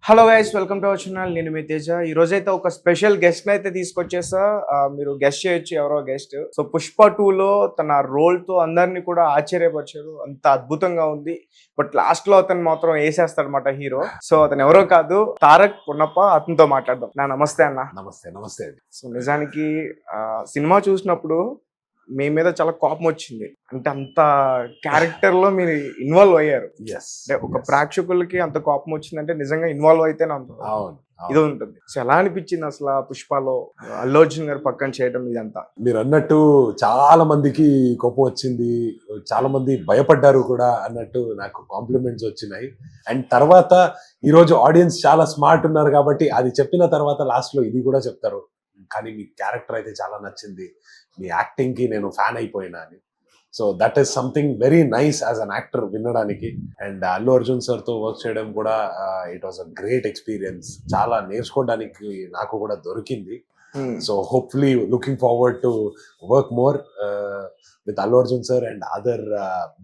Hello guys, welcome to our channel. నేను మీ తేజ. ఈ రోజైతే ఒక స్పెషల్ గెస్ట్ అయితే తీసుకొచ్చేసా. మీరు గెస్ట్ చేయొచ్చు ఎవరో గెస్ట్. సో పుష్ప 2లో తన రోల్ తో అందరినీ కూడా ఆశ్చర్యపరిచారు. అంత అద్భుతంగా ఉంది. బట్ లాస్ట్ లో అతను మాత్రం వేసేస్తాడు అనమాట హీరో. సో అతను ఎవరో కాదు, తారక్ పొన్నప్ప. అతనితో మాట్లాడదాం. నమస్తే అన్న. నమస్తే నమస్తే. సో నిజానికి సినిమా చూసినప్పుడు మీ మీద చాలా కోపం వచ్చింది. అంటే అంత క్యారెక్టర్ లో మీరు ఇన్వాల్వ్ అయ్యారు. అంటే ఒక ప్రేక్షకులకి అంత కోపం వచ్చిందంటే నిజంగా ఇన్వాల్వ్ అయితేనే అంత ఇది ఉంటుంది. సో ఎలా అనిపించింది అసలు పుష్పలో అల్లు అర్జున్ గారు పక్కన చేయడం? ఇదంతా మీరు అన్నట్టు చాలా మందికి కోపం వచ్చింది, చాలా మంది భయపడ్డారు కూడా అన్నట్టు నాకు కాంప్లిమెంట్స్ వచ్చినాయి. అండ్ తర్వాత ఈరోజు ఆడియన్స్ చాలా స్మార్ట్ ఉన్నారు కాబట్టి అది చెప్పిన తర్వాత లాస్ట్ లో ఇది కూడా చెప్తారు, కానీ మీ క్యారెక్టర్ అయితే చాలా నచ్చింది, మీ యాక్టింగ్ కి నేను ఫ్యాన్ అయిపోయినా అని. So that is something very nice as an actor వినడానికి. అండ్ అల్లు అర్జున్ సార్ తో వర్క్ చేయడం కూడా it was a great experience. చాలా నేర్చుకోవడానికి నాకు కూడా దొరికింది. So hopefully looking forward to work more with Allu Arjun sir and other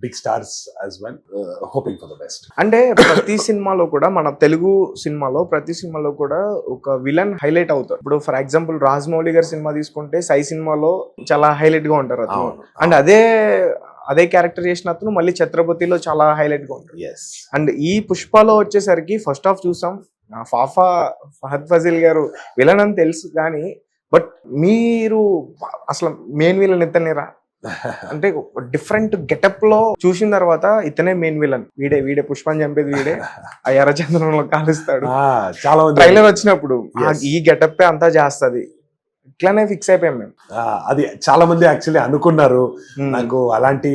big stars as well, hoping for the best. అంటే ప్రతి సినిమాలో కూడా, మన తెలుగు సినిమాలో ప్రతి సినిమాలో కూడా ఒక విలన్ హైలైట్ అవుతారు. ఇప్పుడు ఫర్ ఎగ్జాంపుల్ రాజమౌళి గారి సినిమా తీసుకుంటే సై సినిమాలో చాలా హైలైట్ గా ఉంటారు అతను. అండ్ అదే క్యారెక్టర్ చేసిన అతను మళ్ళీ ఛత్రపతిలో చాలా హైలైట్ గా ఉంటారు. అండ్ ఈ పుష్పలో వచ్చేసరికి ఫస్ట్ హాఫ్ చూసాం, ఫహద్ ఫజిల్ గారు విలన్ అని తెలుసు కానీ, బట్ మీరు అసలు మెయిన్ విలన్ ఇతనేరా అంటే డిఫరెంట్ గెటప్ లో చూసిన తర్వాత ఇతనే మెయిన్ విలన్, వీడే పుష్పని చంపేది వీడే, ఆ ఎర్రచంద్రంలో కాలుస్తాడు. చాలా ట్రైలర్ వచ్చినప్పుడు ఈ గెటప్ అంతా చేస్తుంది, ఇట్లానే ఫిక్స్ అయిపోయాం మేము. అది చాలా మంది యాక్చువల్లీ అనుకున్నారు, నాకు అలాంటి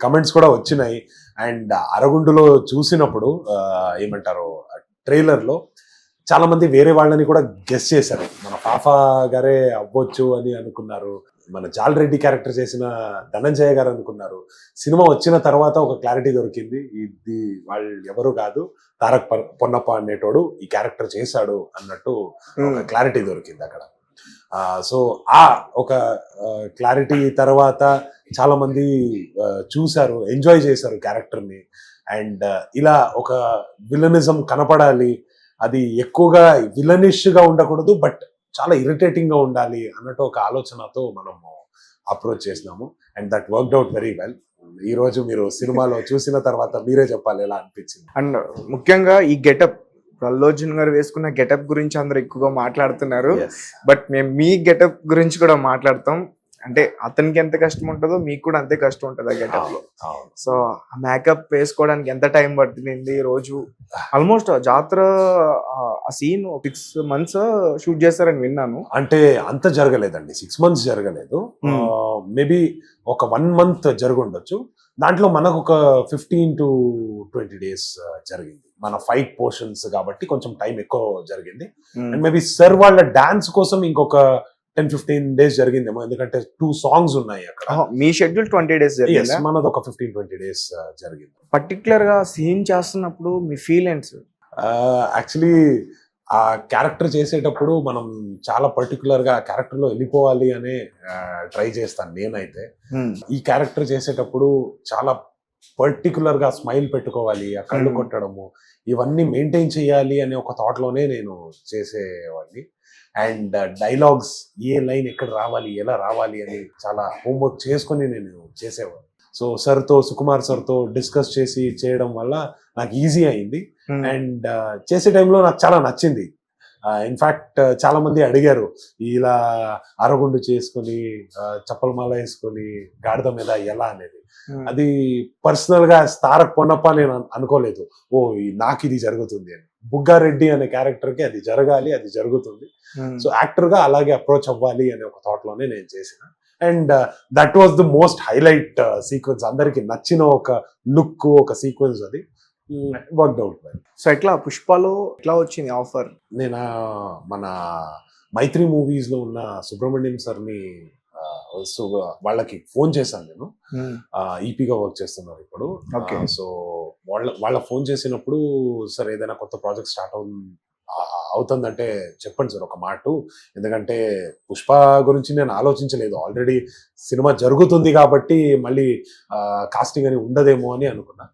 కమెంట్స్ కూడా వచ్చినాయి. అండ్ అరగుండులో చూసినప్పుడు ఏమంటారు, ట్రైలర్ లో చాలా మంది వేరే వాళ్ళని కూడా గెస్ చేశారు. మన పాఫా గారే అవ్వచ్చు అని అనుకున్నారు, మన జాల్ రెడ్డి క్యారెక్టర్ చేసిన ధనంజయ గారు అనుకున్నారు. సినిమా వచ్చిన తర్వాత ఒక క్లారిటీ దొరికింది, ఇది వాళ్ళు ఎవరు కాదు, తారక్ పొన్నప్ప అనేటోడు ఈ క్యారెక్టర్ చేశాడు అన్నట్టు ఒక క్లారిటీ దొరికింది అక్కడ. సో ఒక క్లారిటీ తర్వాత చాలా మంది చూశారు, ఎంజాయ్ చేశారు క్యారెక్టర్ని. అండ్ ఇలా ఒక విలనిజం కనపడాలి, అది ఎక్కువగా విలనిష్ గా ఉండకూడదు, బట్ చాలా ఇరిటేటింగ్ గా ఉండాలి అన్నట్టు ఒక ఆలోచనతో మనము అప్రోచ్ చేసినాము. And that worked out very well. ఈ రోజు మీరు సినిమాలో చూసిన తర్వాత మీరే చెప్పాలి ఎలా అనిపించింది. అండ్ ముఖ్యంగా ఈ గెటప్, అల్లు అర్జున్ గారు వేసుకున్న గెటప్ గురించి అందరు ఎక్కువగా మాట్లాడుతున్నారు, బట్ మేము మీ గెటప్ గురించి కూడా మాట్లాడతాం. అంటే అతనికి ఎంత కష్టం ఉంటుందో మీకు కూడా అంతే కష్టం ఉంటుంది ఆ గెటప్ లో. సో ఆ మేకప్ వేసుకోవడానికి ఎంత టైం పట్టింది? రోజు ఆల్మోస్ట్ జాతర ఆ సీన్ 6 months షూట్ చేస్తారని విన్నాను. అంటే అంత జరగలేదండి, 6 months జరగలేదు, మేబీ ఒక 1 month జరుగుండొచ్చు. దాంట్లో మనకు ఒక 15 to 20 days జరిగింది. మన ఫైట్ పోర్షన్స్ కాబట్టి కొంచెం టైం ఎక్కువ జరిగింది. అండ్ మేబీ సర్ వాళ్ళ డాన్స్ కోసం ఇంకొక 10-15 days జరిగిందేమో, ఎందుకంటే 2 songs ఉన్నాయి అక్కడ. మీ షెడ్యూల్ 20 days జరిగింది, మనది ఒక 15-20 days జరిగింది. పర్టికులర్ గా సీన్ చేస్తున్నప్పుడు మీ ఫీలింగ్స్? యాక్చువల్లీ ఆ క్యారెక్టర్ చేసేటప్పుడు మనం చాలా పర్టికులర్ గా క్యారెక్టర్ లో వెళ్ళిపోవాలి అనే ట్రై చేస్తాను నేనైతే. ఈ క్యారెక్టర్ చేసేటప్పుడు చాలా పర్టికులర్ గా స్మైల్ పెట్టుకోవాలి, ఆ కళ్ళు కొట్టడము ఇవన్నీ మెయింటైన్ చేయాలి అనే ఒక థాట్ లోనే నేను చేసేవాడిని. అండ్ డైలాగ్స్ ఏ లైన్ ఎక్కడ రావాలి, ఎలా రావాలి అని చాలా హోంవర్క్ చేసుకుని నేను చేసేవాడిని. సో సుకుమార్ సార్తో డిస్కస్ చేసి చేయడం వల్ల నాకు ఈజీ అయింది. అండ్ చేసే టైంలో నాకు చాలా నచ్చింది. ఇన్ఫాక్ట్ చాలా మంది అడిగారు, ఇలా అరగుండు చేసుకుని చప్పలమాల వేసుకొని గాడిద మీద ఎలా అనేది. అది పర్సనల్ గా తారక్ పొన్నప్ప నేను అనుకోలేదు, నాకు ఇది జరుగుతుంది అని. బుగ్గారెడ్డి అనే క్యారెక్టర్ కి అది జరగాలి, అది జరుగుతుంది. సో యాక్టర్ గా అలాగే అప్రోచ్ అవ్వాలి అనే ఒక థాట్ లోనే నేను చేసిన. And that was the most highlight sequence, అందరికి నచ్చిన ఒక లుక్, ఒక సీక్వెన్స్ అది వర్క్డ్ అవుట్. సో ఎట్లా పుష్పలో ఎట్లా వచ్చింది ఆఫర్? నేను మన మైత్రి మూవీస్ లో ఉన్న సుబ్రహ్మణ్యం సార్ని వాళ్ళకి ఫోన్ చేశాను. నేను ఈపీగా వర్క్ చేస్తున్నారు ఇప్పుడు. సో వాళ్ళ ఫోన్ చేసినప్పుడు, సార్ ఏదైనా కొత్త ప్రాజెక్ట్ స్టార్ట్ అవుతుందంటే చెప్పండి సార్ ఒక మాట, ఎందుకంటే పుష్ప గురించి నేను ఆలోచించలేదు, ఆల్రెడీ సినిమా జరుగుతుంది కాబట్టి మళ్ళీ కాస్టింగ్ అని ఉండదేమో అని అనుకున్నా.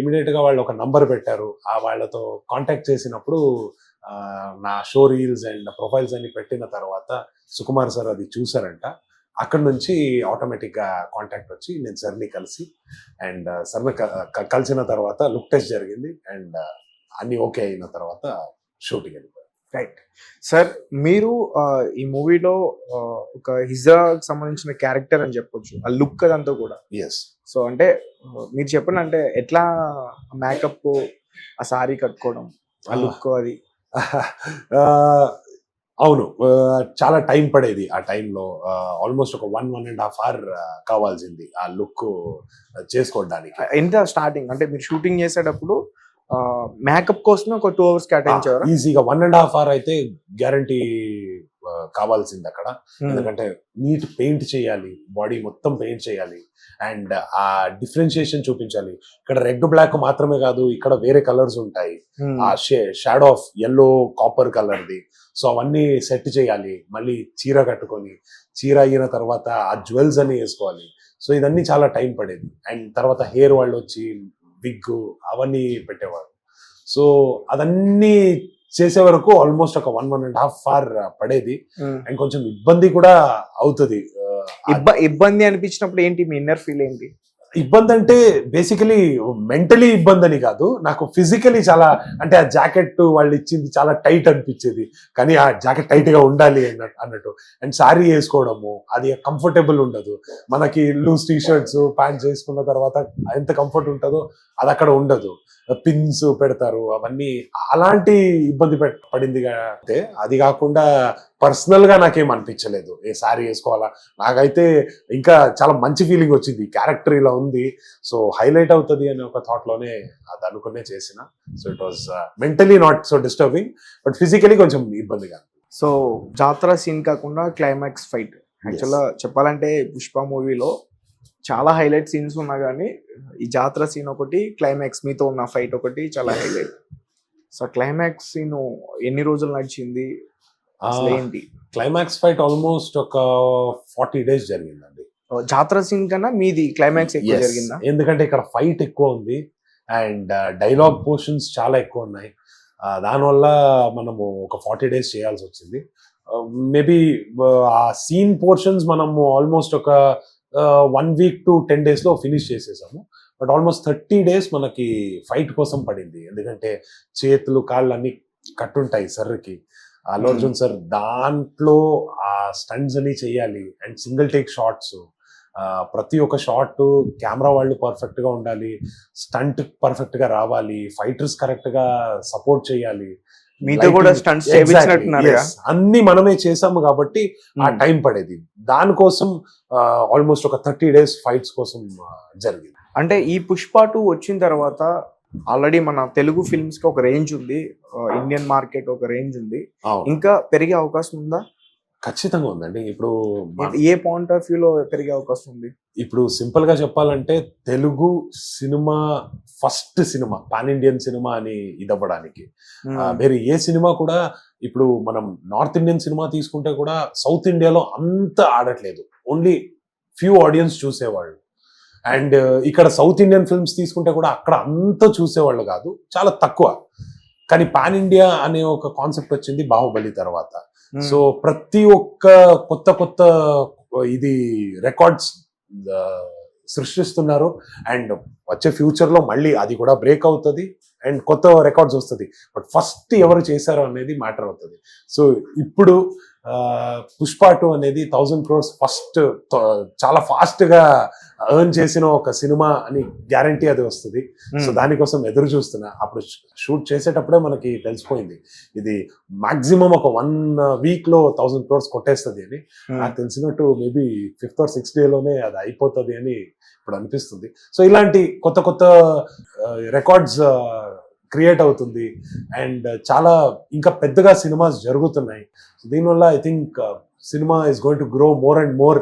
ఇమీడియట్ గా వాళ్ళు ఒక నంబర్ పెట్టారు. ఆ వాళ్ళతో కాంటాక్ట్ చేసినప్పుడు నా షో రీల్స్ అండ్ ప్రొఫైల్స్ అన్ని పెట్టిన తర్వాత సుకుమార్ సార్ అది చూసారంట. అక్కడ నుంచి ఆటోమేటిక్ గా కాంటాక్ట్ వచ్చి నేను సార్ని కలిసి అండ్ సార్ని కలిసిన తర్వాత లుక్ టెస్ట్ జరిగింది అండ్ అన్ని ఓకే అయిన తర్వాత షూటింగ్ వెళ్ళిపోయారు. రైట్ సార్, మీరు ఈ మూవీలో ఒక హిజ్రాకి సంబంధించిన క్యారెక్టర్ అని చెప్పొచ్చు, ఆ లుక్ అదంతా కూడా. ఎస్. సో అంటే మీరు చెప్పండి, అంటే ఎట్లా మేకప్, ఆ సారీ కట్టుకోవడం, ఆ లుక్ అది. అవును, చాలా టైం పడేది ఆ టైంలో. ఆల్మోస్ట్ ఒక 1.5 hour కావాల్సింది ఆ లుక్ చేసుకోవడానికి. ఎంత స్టార్టింగ్ అంటే మీరు షూటింగ్ చేసేటప్పుడు మేకప్ కోసమే ఒక 2 hours కేటాయించారు ఈజీగా. 1.5 hour అయితే గ్యారంటీ కావాల్సింది అక్కడ. ఎందుకంటే నీట్ పెయింట్ చేయాలి, బాడీ మొత్తం పెయింట్ చేయాలి అండ్ ఆ డిఫరెన్షియేషన్ చూపించాలి. ఇక్కడ రెడ్ బ్లాక్ మాత్రమే కాదు, ఇక్కడ వేరే కలర్స్ ఉంటాయి. ఆ షాడో ఆఫ్ ఎల్లో కాపర్ కలర్ది. సో అవన్నీ సెట్ చేయాలి. మళ్ళీ చీర కట్టుకొని, చీర అయిన తర్వాత ఆ జ్యువెల్స్ అన్ని వేసుకోవాలి. సో ఇదన్నీ చాలా టైం పడేది. అండ్ తర్వాత హెయిర్ వాళ్ళు వచ్చి విగ్ అవన్నీ పెట్టేవారు. సో అదన్నీ చేసే వరకు ఆల్మోస్ట్ ఒక 1.5 hour పడేది. అండ్ కొంచెం ఇబ్బంది కూడా అవుతుంది. ఇబ్బంది అనిపించినప్పుడు ఏంటి మీ ఇన్నర్ ఫీల్ ఏంటి? ఇబ్బంది అంటే బేసికలీ మెంటలీ ఇబ్బంది అని కాదు, నాకు ఫిజికలీ చాలా, అంటే ఆ జాకెట్ వాళ్ళు ఇచ్చింది చాలా టైట్ అనిపించేది. కానీ ఆ జాకెట్ టైట్ గా ఉండాలి అన్నట్టు. అండ్ సారీ వేసుకోవడము అది కంఫర్టబుల్ ఉండదు. మనకి లూజ్ టీ షర్ట్స్ ప్యాంట్స్ వేసుకున్న తర్వాత ఎంత కంఫర్ట్ ఉంటుందో అది అక్కడ ఉండదు. పిన్స్ పెడతారు, అవన్నీ అలాంటి ఇబ్బంది పడింది. అంటే అది కాకుండా పర్సనల్ గా నాకేం అనిపించలేదు ఏ సారీ వేసుకోవాలా. నాకైతే ఇంకా చాలా మంచి ఫీలింగ్ వచ్చింది, క్యారెక్టర్ ఇలా ఉంది, సో హైలైట్ అవుతుంది అనే ఒక థాట్ లోనే అది అనుకునే చేసిన. So it was mentally not so disturbing, but physically కొంచెం ఇబ్బందిగా. సో జాతర సీన్ కాకుండా క్లైమాక్స్ ఫైట్, యాక్చువల్గా చెప్పాలంటే పుష్ప మూవీలో చాలా హైలైట్ సీన్స్ ఉన్నా కానీ ఈ జాతర సీన్ ఒకటి, క్లైమాక్స్ మీతో ఉన్న ఫైట్ ఒకటి చాలా హైలైట్. సో క్లైమాక్స్ సీన్ ఎన్ని రోజులు నడిచింది, అసలు ఏంటి? క్లైమాక్స్ ఫైట్ ఆల్మోస్ట్ ఒక 40 days జరిగిందండి. జాతర సీన్ కన్నా మీది క్లైమాక్స్ ఎక్కువ జరిగిందా? ఎందుకంటే ఇక్కడ ఫైట్ ఎక్కువ ఉంది అండ్ డైలాగ్ పోర్షన్స్ చాలా ఎక్కువ ఉన్నాయి. దానివల్ల మనము ఒక 40 days చేయాల్సి వచ్చింది. మేబీ ఆ సీన్ పోర్షన్స్ మనము ఆల్మోస్ట్ ఒక 1 week to 10 days లో ఫినిష్ చేసేసాము. బట్ ఆల్మోస్ట్ 30 days మనకి ఫైట్ కోసం పడింది. ఎందుకంటే చేతులు కాళ్ళు అన్ని కట్టుంటాయి సర్కి. అల్లు అర్జున్ సార్ దాంట్లో ఆ స్టంట్స్ అని చేయాలి అండ్ సింగిల్ టేక్ షాట్స్. ప్రతి ఒక్క షాట్ కెమెరా వాళ్ళు పర్ఫెక్ట్ గా ఉండాలి, స్టంట్ పర్ఫెక్ట్ గా రావాలి, ఫైటర్స్ కరెక్ట్ గా సపోర్ట్ చేయాలి. మీతో కూడా స్టంట్స్ చేయించినట్టున్నారు. అన్ని మనమే చేసాము కాబట్టి ఆ టైం పడేది. దానికోసం ఆల్మోస్ట్ ఒక 30 days ఫైట్స్ కోసం జరిగింది. అంటే ఈ పుష్ప 2 వచ్చిన తర్వాత ఆల్రెడీ మన తెలుగు ఫిల్మ్స్ కి ఒక రేంజ్ ఉంది, ఇండియన్ మార్కెట్ ఒక రేంజ్ ఉంది, ఇంకా పెరిగే అవకాశం ఉందా? ఖచ్చితంగా ఉందండి. ఇప్పుడు ఏ పాయింట్ ఆఫ్ వ్యూలో పెరిగే అవకాశం ఉంది? ఇప్పుడు సింపుల్ గా చెప్పాలంటే Telugu cinema first cinema pan Indian cinema అని ఇదవ్వడానికి వేరే ఏ సినిమా కూడా, ఇప్పుడు మనం నార్త్ ఇండియన్ సినిమా తీసుకుంటే కూడా సౌత్ ఇండియాలో అంత ఆడట్లేదు, ఓన్లీ ఫ్యూ ఆడియన్స్ చూసేవాళ్ళు. అండ్ ఇక్కడ సౌత్ ఇండియన్ ఫిల్మ్స్ తీసుకుంటే కూడా అక్కడ అంత చూసేవాళ్ళు కాదు, చాలా తక్కువ. కానీ పాన్ ఇండియా అనే ఒక కాన్సెప్ట్ వచ్చింది బాహుబలి తర్వాత. సో ప్రతి ఒక్క కొత్త ఇది రికార్డ్స్ సృష్టిస్తున్నారు అండ్ వచ్చే ఫ్యూచర్ లో మళ్ళీ అది కూడా బ్రేక్ అవుతుంది అండ్ కొత్త రికార్డ్స్ వస్తుంది. బట్ ఫస్ట్ ఎవరు చేశారు అనేది మ్యాటర్ అవుతుంది. సో ఇప్పుడు పుష్ప 2 అనేది 1000 crores ఫస్ట్ చాలా ఫాస్ట్ గా ఎర్న్ చేసిన ఒక సినిమా అని గ్యారంటీ అది వస్తుంది. సో దానికోసం ఎదురు చూస్తున్నా. అప్పుడు షూట్ చేసేటప్పుడే మనకి తెలిసిపోయింది ఇది మాక్సిమం ఒక 1 week లో 1000 crores కొట్టేస్తుంది అని. నాకు తెలిసినట్టు maybe 5th or 6th day లోనే అది అయిపోతుంది అని ఇప్పుడు అనిపిస్తుంది. సో ఇలాంటి కొత్త రికార్డ్స్ క్రియేట్ అవుతుంది అండ్ చాలా ఇంకా పెద్దగా సినిమాస్ జరుగుతున్నాయి. దీనివల్ల I think cinema is going to grow more and more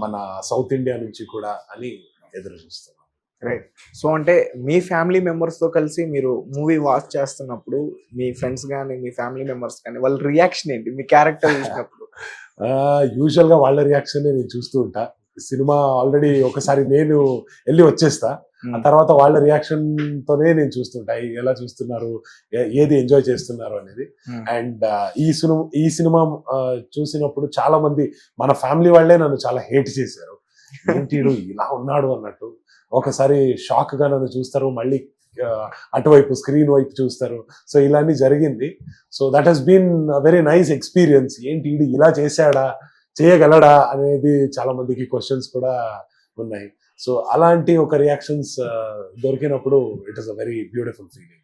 మన సౌత్ ఇండియా నుంచి కూడా అని ఎదురు చూస్తున్నాం. రైట్. సో అంటే మీ ఫ్యామిలీ మెంబర్స్ తో కలిసి మీరు మూవీ వాచ్ చేస్తున్నప్పుడు మీ ఫ్రెండ్స్ కానీ మీ ఫ్యామిలీ మెంబర్స్ కానీ వాళ్ళ రియాక్షన్ ఏంటి మీ క్యారెక్టర్ చూసినప్పుడు? యూజువల్ గా వాళ్ళ రియాక్షన్ నేను చూస్తూ ఉంటా. సినిమా ఆల్రెడీ ఒకసారి నేను వెళ్ళి వచ్చేస్తా. ఆ తర్వాత వాళ్ళ రియాక్షన్ తోనే నేను చూస్తుంటా ఎలా చూస్తున్నారు, ఏది ఎంజాయ్ చేస్తున్నారు అనేది. అండ్ ఈ సినిమా చూసినప్పుడు చాలా మంది మన ఫ్యామిలీ వాళ్ళే నన్ను చాలా హేట్ చేశారు. ఏంటి ఇలా ఉన్నాడు అన్నట్టు. ఒకసారి షాక్ గా నన్ను చూస్తారు, మళ్ళీ అటువైపు స్క్రీన్ వైపు చూస్తారు. సో ఇలాంటి జరిగింది. So that has been very nice experience. ఏంటి ఇలా చేశాడా, చేయగలడా అనేది చాలా మందికి క్వశ్చన్స్ కూడా ఉన్నాయి. సో అలాంటి ఒక రియాక్షన్స్ దొరికినప్పుడు it is a very beautiful feeling.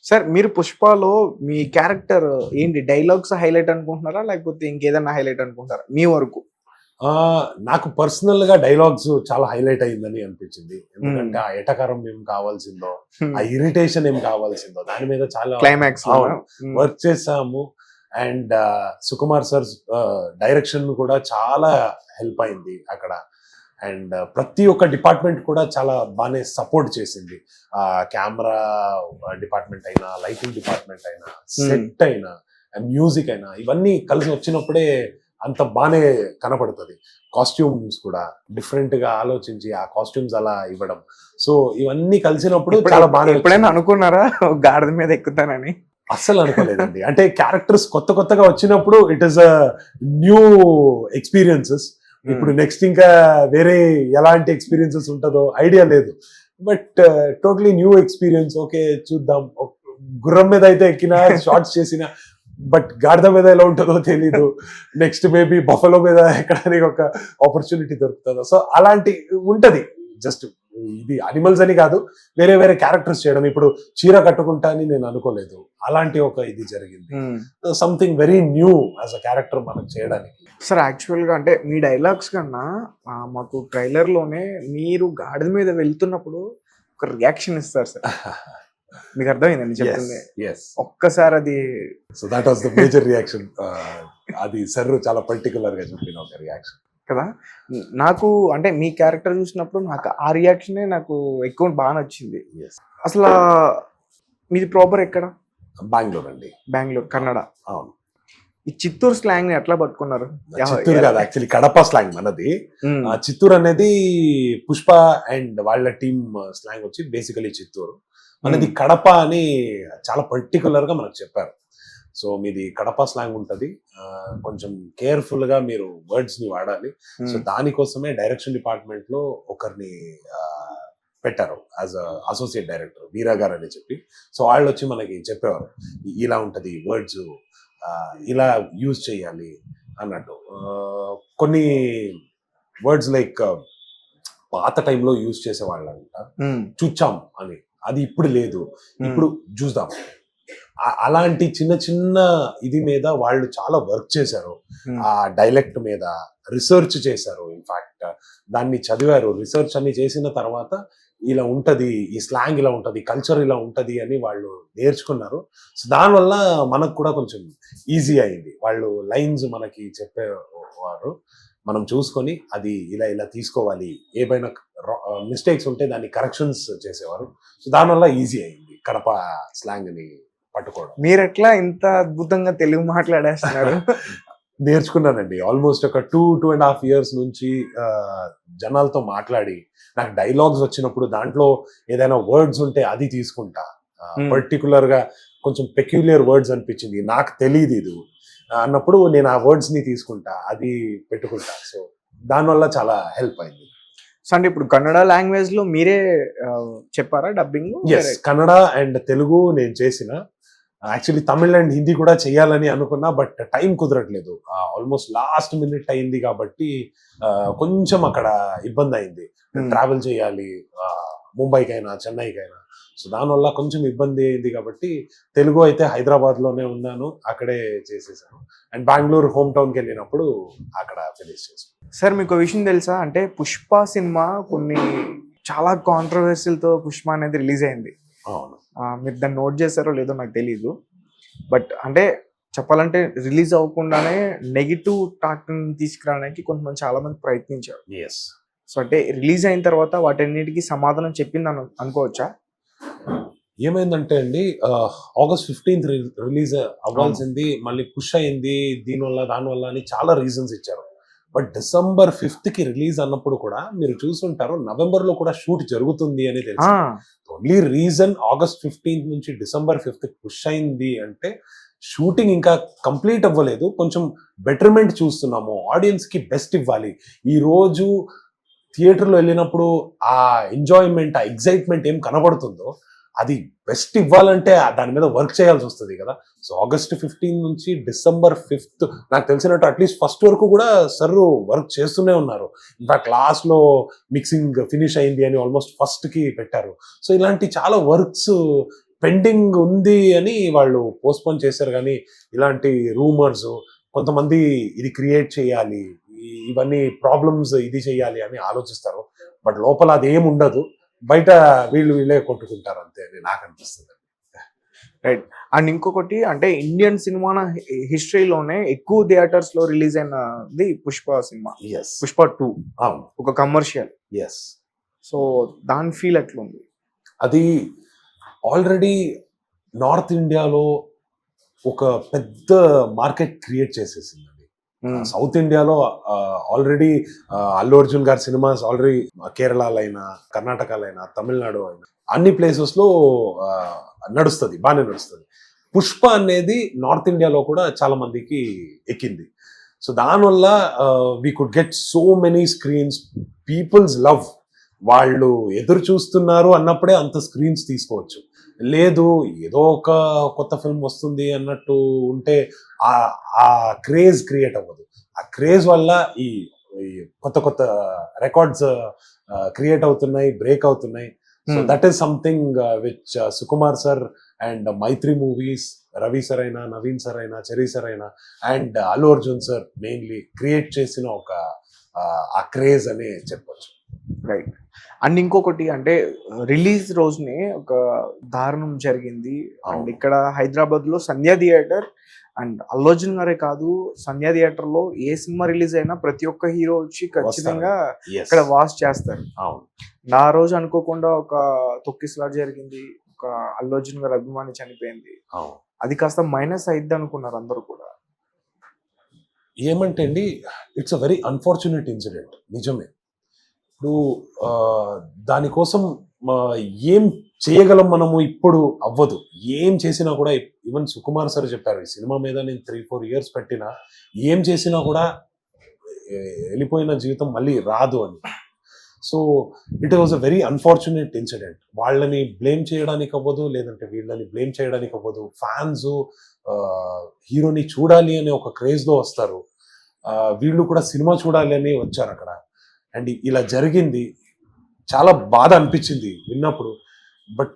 Sir మీరు పుష్పలో మీ క్యారెక్టర్ ఏంటి, డైలాగ్స్ హైలైట్ అనుకుంటున్నారా లేకపోతే ఇంకేదన్నా హైలైట్ అనుకుంటారా మీ వరకు? నాకు పర్సనల్ గా డైలాగ్స్ చాలా హైలైట్ అయిందని అనిపించింది. ఎందుకంటే ఆ ఎటకారం ఏం కావాల్సిందో, ఆ ఇరిటేషన్ ఏం కావాల్సిందో దాని మీద చాలా క్లైమాక్స్ వర్క్ చేసాము. అండ్ సుకుమార్ సార్ డైరెక్షన్ కూడా చాలా హెల్ప్ అయింది అక్కడ. అండ్ ప్రతి ఒక్క డిపార్ట్మెంట్ కూడా చాలా బాగానే సపోర్ట్ చేసింది. కెమెరా డిపార్ట్మెంట్ అయినా, లైటింగ్ డిపార్ట్మెంట్ అయినా, సెట్ అయినా, మ్యూజిక్ అయినా, ఇవన్నీ కలిసి వచ్చినప్పుడే అంత బాగానే కనపడుతుంది. కాస్ట్యూమ్స్ కూడా డిఫరెంట్ గా ఆలోచించి ఆ కాస్ట్యూమ్స్ అలా ఇవ్వడం. సో ఇవన్నీ కలిసినప్పుడు చాలా బాగా. ఎప్పుడైనా అనుకున్నారా గాడిద మీద ఎక్కుతానని? అస్సలు అనుకోలేదండి. అంటే క్యారెక్టర్స్ కొత్తగా వచ్చినప్పుడు it is a new experiences. ఇప్పుడు నెక్స్ట్ ఇంకా వేరే ఎలాంటి ఎక్స్పీరియన్సెస్ ఉంటుందో ఐడియా లేదు. But totally new experience. Okay చూద్దాం. గుర్రం మీద అయితే ఎక్కినా, షార్ట్స్ చేసిన, బట్ గాడిద మీద ఎలా ఉంటుందో తెలీదు. నెక్స్ట్ మేబీ బఫలో మీద ఎక్కడానికి ఒక ఆపర్చునిటీ దొరుకుతుందో. సో అలాంటి ఉంటది. జస్ట్ ఇది అనిమల్స్ అని కాదు, వేరే వేరే క్యారెక్టర్స్ చేయడం. ఇప్పుడు చీర కట్టుకుంటా అని నేను అనుకోలేదు, అలాంటి ఒక ఇది జరిగింది. Something very new as a character మనకు చేయడానికి. సార్ యాక్చువల్ గా అంటే మీ డైలాగ్స్ కన్నా మాకు ట్రైలర్ లోనే మీరు గాడిద మీద వెళ్తున్నప్పుడు ఒక రియాక్షన్ ఇస్తారు సార్. మీకు అర్థమైందండి చెప్తుంది? ఒక్కసారి అది. So that was the major reaction. అది సర్ చాలా పర్టికులర్ గా చెప్పిన ఒక రియాక్షన్ కదా. నాకు అంటే మీ క్యారెక్టర్ చూసినప్పుడు నాకు ఆ రియాక్షనే నాకు ఎక్కువ బాగా నచ్చింది. అసలు మీది ప్రాపర్ ఎక్కడ? బెంగళూరు అండి. బెంగళూరు, కన్నడ. అవును. ఈ చిత్తూరు స్లాంగ్ ని ఎట్లా పట్టుకున్నారు? చిత్తూరు కాదు, యాక్చువల్లీ కడప స్లాంగ్ మనది. చిత్తూరు అనేది పుష్ప అండ్ వాళ్ళ టీమ్ స్లాంగ్ వచ్చి బేసికలీ చిత్తూరు. మనది కడప అని చాలా పర్టికులర్ గా మనకు చెప్పారు. సో మీది కడప స్లాంగ్ ఉంటది, కొంచెం కేర్ఫుల్ గా మీరు వర్డ్స్ ని వాడాలి. సో దానికోసమే డైరెక్షన్ డిపార్ట్మెంట్ లో ఒకరిని పెట్టారు యాజ్ అసోసియేట్ డైరెక్టర్, వీరా గారు అని చెప్పి. సో వాళ్ళు వచ్చి మనకి చెప్పేవారు ఇలా ఉంటది వర్డ్స్, ఇలా యూజ్ చేయాలి అన్నట్టు. కొన్ని వర్డ్స్ లైక్ పాత టైంలో యూజ్ చేసేవాళ్ళంట, చూచాం అని, అది ఇప్పుడు లేదు, ఇప్పుడు చూద్దాం. అలాంటి చిన్న చిన్న ఇది మీద వాళ్ళు చాలా వర్క్ చేశారు. ఆ డైలెక్ట్ మీద రీసెర్చ్ చేశారు. ఇన్ఫాక్ట్ దాన్ని చదివారు, రీసెర్చ్ అన్ని చేసిన తర్వాత ఇలా ఉంటది, ఈ స్లాంగ్ ఇలా ఉంటది, కల్చర్ ఇలా ఉంటది అని వాళ్ళు నేర్చుకున్నారు. సో దానివల్ల మనకు కూడా కొంచెం ఈజీ అయింది. వాళ్ళు లైన్స్ మనకి చెప్పేవారు, మనం చూసుకొని అది ఇలా ఇలా తీసుకోవాలి, ఏమైనా మిస్టేక్స్ ఉంటే దాన్ని కరెక్షన్స్ చేసేవారు. సో దానివల్ల ఈజీ అయింది కడప స్లాంగ్ ని పట్టుకోవడం. మీరు ఎట్లా ఇంత అద్భుతంగా తెలుగు మాట్లాడేస్తున్నారు? నేర్చుకున్నానండి. ఆల్మోస్ట్ ఒక 2.5 years నుంచి జనాలతో మాట్లాడి, నాకు డైలాగ్స్ వచ్చినప్పుడు దాంట్లో ఏదైనా వర్డ్స్ ఉంటే అది తీసుకుంటా. పర్టికులర్ గా కొంచెం పెక్యులియర్ వర్డ్స్ అనిపించింది, నాకు తెలియదు ఇది అన్నప్పుడు నేను ఆ వర్డ్స్ ని తీసుకుంటా, అది పెట్టుకుంటా. సో దానివల్ల చాలా హెల్ప్ అయింది. సో అంటే ఇప్పుడు కన్నడ లాంగ్వేజ్ లో మీరే చెప్పారా డబ్బింగ్? కన్నడ అండ్ తెలుగు నేను చేసిన. యాక్చువల్లీ తమిళ్ అండ్ హిందీ కూడా చేయాలని అనుకున్నా, బట్ టైం కుదరట్లేదు. ఆల్మోస్ట్ లాస్ట్ మినిట్ అయింది కాబట్టి కొంచెం అక్కడ ఇబ్బంది అయింది. ట్రావెల్ చేయాలి ముంబైకైనా చెన్నైకైనా. సో దానివల్ల కొంచెం ఇబ్బంది అయింది కాబట్టి తెలుగు అయితే హైదరాబాద్ లోనే ఉన్నాను, అక్కడే చేసేసాను. అండ్ బెంగళూరు హోమ్ టౌన్కి వెళ్ళినప్పుడు అక్కడ ఫినిష్ చేసాను. సార్ మీకు విషయం తెలుసా, అంటే పుష్ప సినిమా కొన్ని చాలా కాంట్రవర్సీలతో పుష్ప అనేది రిలీజ్ అయింది. అవును. మీరు దాన్ని నోట్ చేశారో లేదో నాకు తెలీదు. బట్ అంటే చెప్పాలంటే రిలీజ్ అవ్వకుండానే నెగిటివ్ టాక్ తీసుకురావడానికి కొంతమంది చాలా మంది ప్రయత్నించారు. సో అంటే రిలీజ్ అయిన తర్వాత వాటన్నిటికీ సమాధానం చెప్పింది అనుకోవచ్చా? ఏమైందంటే అండి, August 15th రిలీజ్ అవ్వాల్సింది మళ్ళీ పుష్ అయింది, దీనివల్ల దానివల్ల అని చాలా రీజన్స్ ఇచ్చారు. బట్ December 5th కి రిలీజ్ అన్నప్పుడు కూడా మీరు చూసుంటారు నవంబర్ లో కూడా షూట్ జరుగుతుంది అని తెలుసు. ఓన్లీ రీజన్ August 15th నుంచి December 5th పుష్ అయింది అంటే షూటింగ్ ఇంకా కంప్లీట్ అవ్వలేదు, కొంచెం బెటర్మెంట్ చూస్తున్నాము, ఆడియన్స్ కి బెస్ట్ ఇవ్వాలి. ఈ రోజు థియేటర్లో వెళ్ళినప్పుడు ఆ ఎంజాయ్మెంట్, ఆ ఎగ్జైట్మెంట్ ఏం కనబడుతుందో అది బెస్ట్ ఇవ్వాలంటే దాని మీద వర్క్ చేయాల్సి వస్తుంది కదా. సో August 15 నుంచి December 5th నాకు తెలిసినట్టు అట్లీస్ట్ ఫస్ట్ వరకు కూడా సర్ వర్క్ చేస్తూనే ఉన్నారు. ఇన్ఫాక్ట్ లాస్ట్ లో మిక్సింగ్ ఫినిష్ అయింది అని ఆల్మోస్ట్ ఫస్ట్ కి పెట్టారు. సో ఇలాంటి చాలా వర్క్స్ పెండింగ్ ఉంది అని వాళ్ళు పోస్ట్పోన్ చేశారు. కానీ ఇలాంటి రూమర్స్, కొంతమంది ఇది క్రియేట్ చేయాలి, ఇవన్నీ ప్రాబ్లమ్స్ ఇది చేయాలి అని ఆలోచిస్తారు. బట్ లోపల అది ఏమి ఉండదు, బయట వీళ్ళే కొట్టుకుంటారు అంతే అని నాకు అనిపిస్తుంది. రైట్. అండ్ ఇంకొకటి అంటే ఇండియన్ సినిమా హిస్టరీలోనే ఎక్కువ థియేటర్స్ లో రిలీజ్ అయినది పుష్ప సినిమా, పుష్ప 2, ఒక కమర్షియల్. సో దాని ఫీల్ ఎట్లుంది? అది ఆల్రెడీ నార్త్ ఇండియాలో ఒక పెద్ద మార్కెట్ క్రియేట్ చేసేసింది. సౌత్ ఇండియాలో ఆల్రెడీ అల్లు అర్జున్ గారి సినిమాస్ ఆల్రెడీ కేరళలో అయినా, కర్ణాటకలో అయినా, తమిళనాడు అయినా అన్ని ప్లేసెస్ లో నడుస్తుంది, బాగానే నడుస్తుంది. పుష్ప అనేది నార్త్ ఇండియాలో కూడా చాలా మందికి ఎక్కింది. సో దానివల్ల we could get so many screens, peoples love. వాళ్ళు ఎదురు చూస్తున్నారు అన్నప్పుడే అంత స్క్రీన్స్ తీసుకోవచ్చు. లేదు ఏదో ఒక కొత్త ఫిల్మ్ వస్తుంది అన్నట్టు ఉంటే ఆ క్రేజ్ క్రియేట్ అవ్వదు. ఆ క్రేజ్ వల్ల ఈ కొత్త కొత్త రికార్డ్స్ క్రియేట్ అవుతున్నాయి, బ్రేక్ అవుతున్నాయి. So that is something which Sukumar sir and Mythri movies, Ravi sir అయినా, నవీన్ సార్ అయినా, చెరీ సార్ అయినా and Allu Arjun sir mainly create చేసిన ఒక ఆ క్రేజ్ అని చెప్పొచ్చు. రైట్. అండ్ ఇంకొకటి అంటే రిలీజ్ రోజునే ఒక దారుణం జరిగింది. అండ్ ఇక్కడ హైదరాబాద్ లో సంధ్యా థియేటర్, అండ్ అల్లు అర్జున్ గారే కాదు, సంధ్యా థియేటర్ లో ఏ సినిమా రిలీజ్ అయినా ప్రతి ఒక్క హీరో వచ్చి ఖచ్చితంగా ఇక్కడ వాచ్ చేస్తారు. నా రోజు అనుకోకుండా ఒక తొక్కిసలాట జరిగింది, ఒక అల్లు అర్జున్ గారి అభిమాని చనిపోయింది. అది కాస్త మైనస్ అయింది అనుకున్నారు అందరూ కూడా. ఏమంటే అండి, it's a very unfortunate incident, నిజమే. ఇప్పుడు దానికోసం ఏం చేయగలం మనము, ఇప్పుడు అవ్వదు. ఏం చేసినా కూడా, ఈవెన్ సుకుమార్ సార్ చెప్పారు, ఈ సినిమా మీద నేను 3-4 years పెట్టినా ఏం చేసినా కూడా వెళ్ళిపోయిన జీవితం మళ్ళీ రాదు అని. So it was a very unfortunate incident. వాళ్ళని బ్లేమ్ చేయడానికి అవ్వదు, లేదంటే వీళ్ళని బ్లేమ్ చేయడానికి అవ్వదు. ఫ్యాన్స్ హీరోని చూడాలి అనే ఒక క్రేజ్లో వస్తారు, వీళ్ళు కూడా సినిమా చూడాలి అని వచ్చారు అక్కడ. అండ్ ఇలా జరిగింది, చాలా బాధ అనిపించింది విన్నప్పుడు. బట్